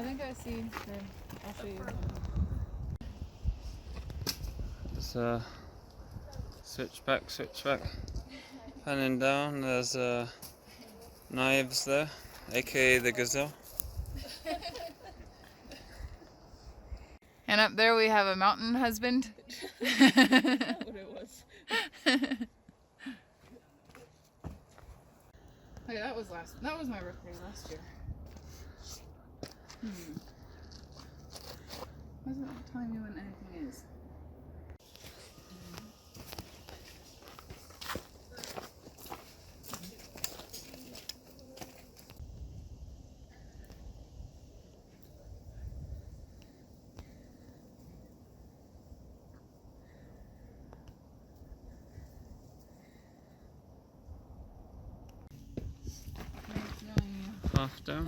I think I see. I'll show you. It's switchback. Panning down, there's knives there, aka the gazelle. And up there we have a mountain husband. That's what it was. Okay, that was my birthday last year. Why isn't it telling me when anything is? Half down.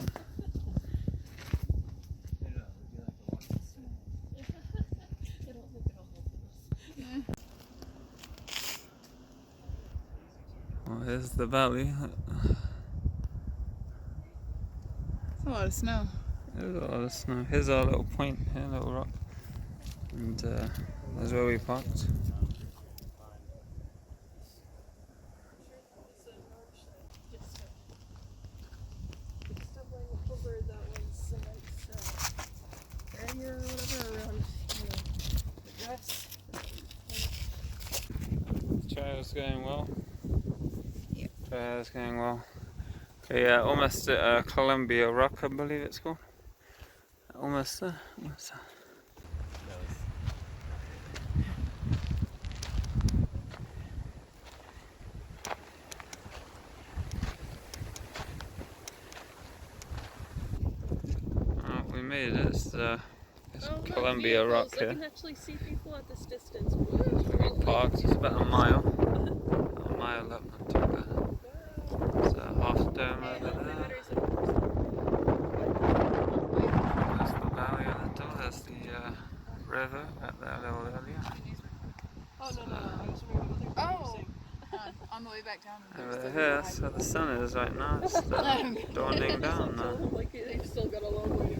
Well, here's the valley. It's a lot of snow. There's a lot of snow. Here's our little point here, little rock. And there's where we parked. Barrier or whatever around, the dress. The trail's going well. Yep. Trail's going well. Okay, yeah, almost at Columbia Rock, I believe it's called. Almost there. We made it. It's Columbia Rock here. I can actually see people at this distance. We parked. It's about a mile up until there. There's a half dome over there. There's the valley a little. There's the river back there a little earlier. Oh, no. I was wondering what other people were saying. On the way back down. Over here, that's where the sun is right now. It's dawning down now. Like they've still got a long way